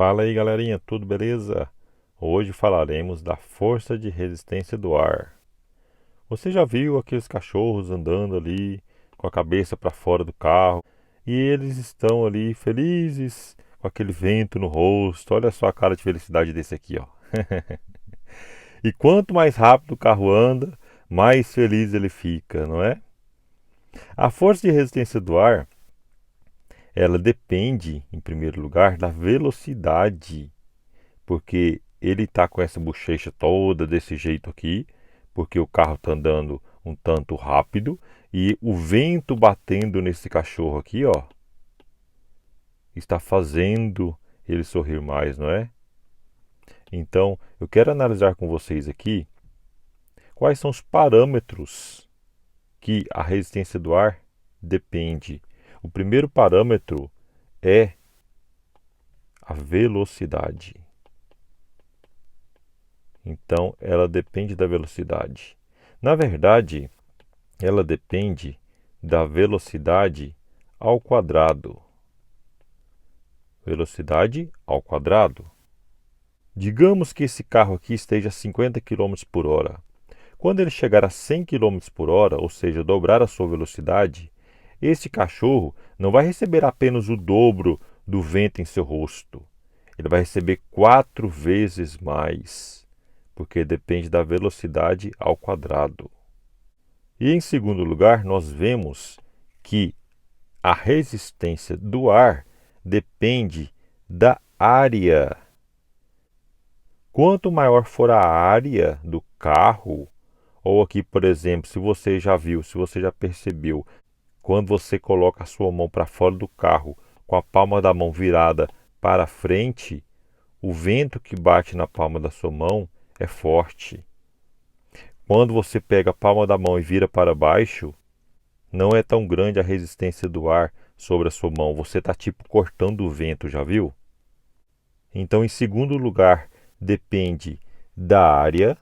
Fala aí, galerinha, tudo beleza? Hoje falaremos da força de resistência do ar. Você já viu aqueles cachorros andando ali com a cabeça para fora do carro e eles estão ali felizes com aquele vento no rosto? Olha só a cara de felicidade desse aqui, ó. E quanto mais rápido o carro anda, mais feliz ele fica, não é? A força de resistência do ar, ela depende, em primeiro lugar, da velocidade, porque ele está com essa bochecha toda desse jeito aqui, porque o carro está andando um tanto rápido e o vento batendo nesse cachorro aqui, ó, está fazendo ele sorrir mais, não é? Então, eu quero analisar com vocês aqui quais são os parâmetros que a resistência do ar depende. O primeiro parâmetro é a velocidade. Então, ela depende da velocidade. Na verdade, ela depende da velocidade ao quadrado. Velocidade ao quadrado. Digamos que esse carro aqui esteja a 50 km por hora. Quando ele chegar a 100 km por hora, ou seja, dobrar a sua velocidade, esse cachorro não vai receber apenas o dobro do vento em seu rosto. Ele vai receber 4 vezes mais, porque depende da velocidade ao quadrado. E em segundo lugar, nós vemos que a resistência do ar depende da área. Quanto maior for a área do carro, ou aqui, por exemplo, se você já viu, se você já percebeu, quando você coloca a sua mão para fora do carro, com a palma da mão virada para frente, o vento que bate na palma da sua mão é forte. Quando você pega a palma da mão e vira para baixo, não é tão grande a resistência do ar sobre a sua mão. Você está tipo cortando o vento, já viu? Então, em segundo lugar, depende da área.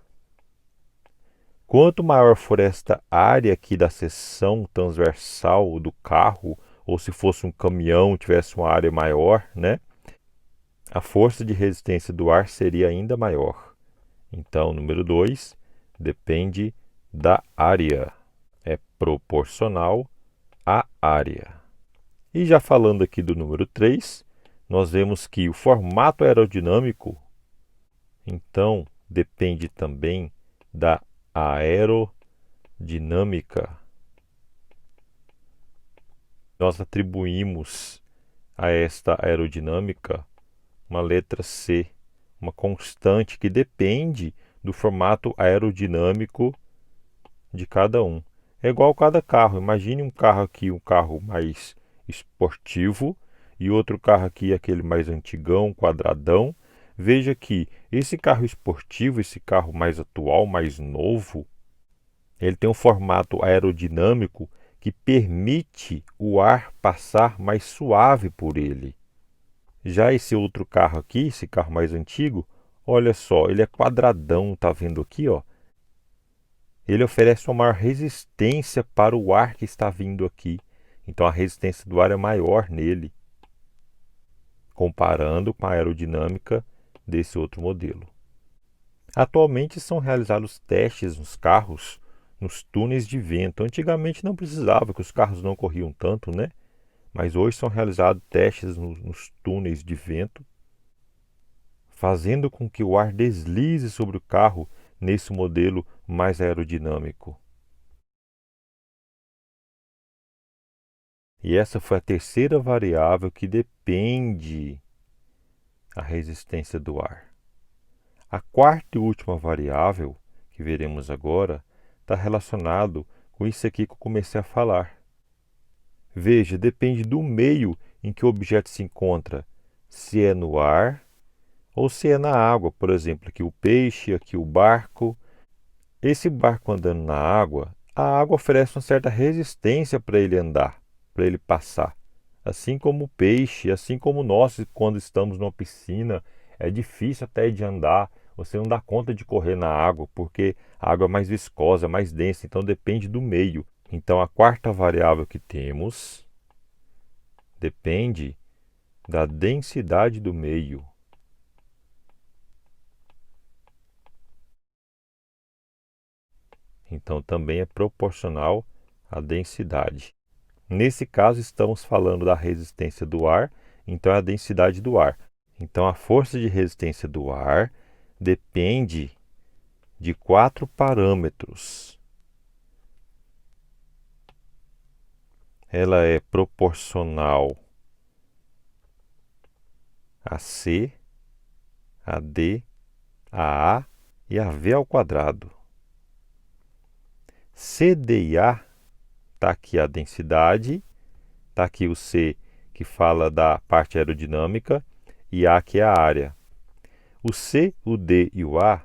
Quanto maior for esta área aqui da seção transversal do carro, ou se fosse um caminhão, tivesse uma área maior, né? A força de resistência do ar seria ainda maior. Então, número 2, depende da área. É proporcional à área. E já falando aqui do número 3, nós vemos que o formato aerodinâmico, então, depende também da aerodinâmica. Nós atribuímos a esta aerodinâmica uma letra C, uma constante que depende do formato aerodinâmico de cada um. É igual cada carro. Imagine um carro aqui, um carro mais esportivo, e outro carro aqui, aquele mais antigão, quadradão. Veja que esse carro esportivo, esse carro mais atual, mais novo, ele tem um formato aerodinâmico que permite o ar passar mais suave por ele. Já esse outro carro aqui, esse carro mais antigo, olha só, ele é quadradão, tá vendo aqui, ó? Ele oferece uma maior resistência para o ar que está vindo aqui. Então a resistência do ar é maior nele, comparando com a aerodinâmica desse outro modelo. Atualmente são realizados testes nos carros, nos túneis de vento. Antigamente não precisava, que os carros não corriam tanto, né? Mas hoje são realizados testes nos túneis de vento, fazendo com que o ar deslize sobre o carro nesse modelo mais aerodinâmico. E essa foi a terceira variável que depende da resistência do ar. A quarta e última variável, que veremos agora, está relacionado com isso aqui que eu comecei a falar. Veja, depende do meio em que o objeto se encontra, se é no ar ou se é na água. Por exemplo, aqui o peixe, aqui o barco. Esse barco andando na água, a água oferece uma certa resistência para ele andar, para ele passar. Assim como o peixe, assim como nós, quando estamos numa piscina, é difícil até de andar, você não dá conta de correr na água, porque a água é mais viscosa, mais densa, então depende do meio. Então a quarta variável que temos depende da densidade do meio. Então também é proporcional à densidade. Nesse caso estamos falando da resistência do ar, então é a densidade do ar. Então a força de resistência do ar depende de 4 parâmetros. Ela é proporcional a C, a D, a A e a V ao quadrado. C, D e A, está aqui a densidade, está aqui o C que fala da parte aerodinâmica e A que é a área. O C, o D e o A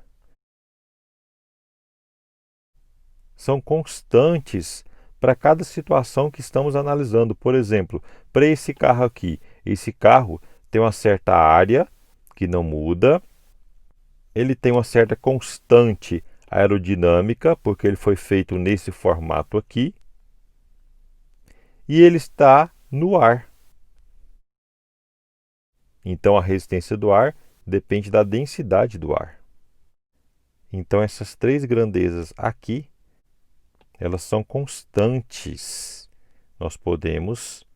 são constantes para cada situação que estamos analisando. Por exemplo, para esse carro aqui, esse carro tem uma certa área que não muda, ele tem uma certa constante aerodinâmica, porque ele foi feito nesse formato aqui, e ele está no ar. Então a resistência do ar depende da densidade do ar. Então essas 3 grandezas aqui, elas são constantes. Nós podemos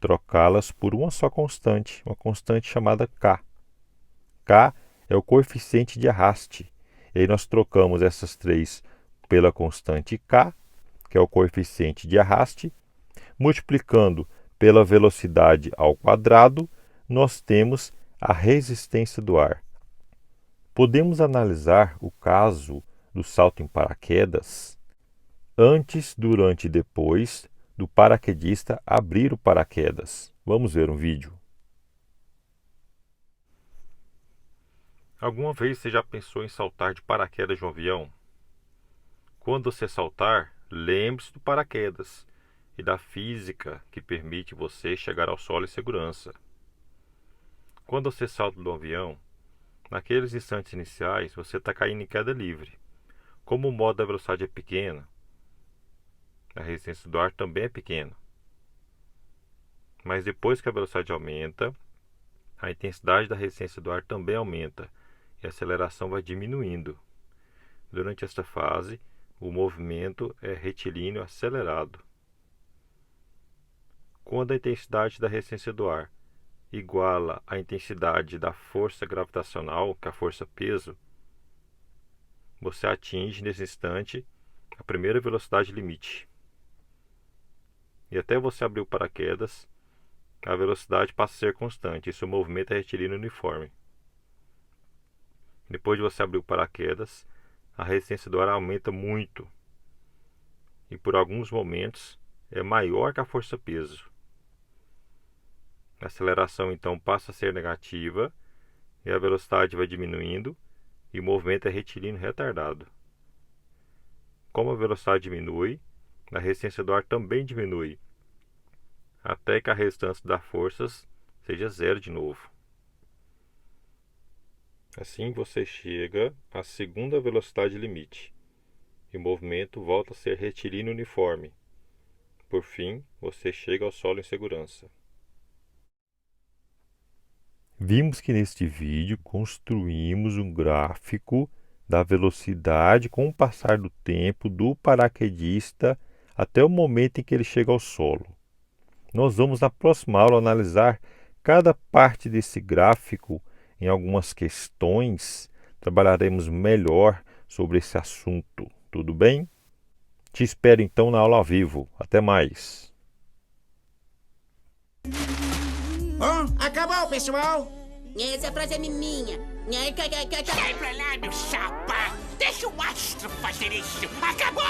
trocá-las por uma só constante, uma constante chamada K. K é o coeficiente de arraste. E aí nós trocamos essas 3 pela constante K, que é o coeficiente de arraste, multiplicando pela velocidade ao quadrado, nós temos a resistência do ar. Podemos analisar o caso do salto em paraquedas antes, durante e depois do paraquedista abrir o paraquedas. Vamos ver um vídeo. Alguma vez você já pensou em saltar de paraquedas de um avião? Quando você saltar, lembre-se do paraquedas e da física que permite você chegar ao solo em segurança. Quando você salta do avião, naqueles instantes iniciais você está caindo em queda livre. Como o modo da velocidade é pequena, a resistência do ar também é pequena. Mas depois que a velocidade aumenta, a intensidade da resistência do ar também aumenta e a aceleração vai diminuindo. Durante esta fase, o movimento é retilíneo acelerado. Quando a intensidade da resistência do ar iguala a intensidade da força gravitacional, que é a força peso, você atinge nesse instante a primeira velocidade limite. E até você abrir o paraquedas, a velocidade passa a ser constante e seu movimento é retilíneo uniforme. Depois de você abrir o paraquedas, a resistência do ar aumenta muito e por alguns momentos é maior que a força peso. A aceleração então passa a ser negativa e a velocidade vai diminuindo e o movimento é retilíneo retardado. Como a velocidade diminui, a resistência do ar também diminui, até que a restância das forças seja zero de novo. Assim você chega à segunda velocidade limite e o movimento volta a ser retilíneo uniforme. Por fim, você chega ao solo em segurança. Vimos que neste vídeo construímos um gráfico da velocidade com o passar do tempo do paraquedista até o momento em que ele chega ao solo. Nós vamos na próxima aula analisar cada parte desse gráfico em algumas questões. Trabalharemos melhor sobre esse assunto, tudo bem? Te espero então na aula ao vivo. Até mais! Acabou, pessoal! Essa frase é minha. Sai pra lá, meu chapa! Deixa o astro fazer isso! Acabou!